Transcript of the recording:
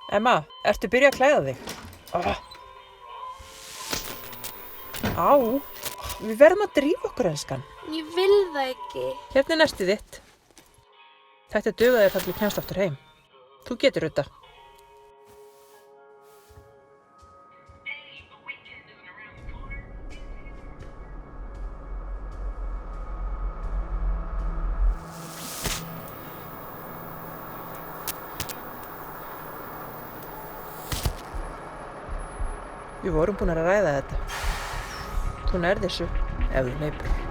Emma, ertu byrjað að klæða þig? Á, við verðum að drífa okkur, elskan. Ég vil það ekki. Hérna er nestið þitt. Þetta dugar þér þar til þú kemst aftur heim. Þú getur þetta. Við vorum búin að ræða þetta. Þú nærð þessu ef þú hleypur.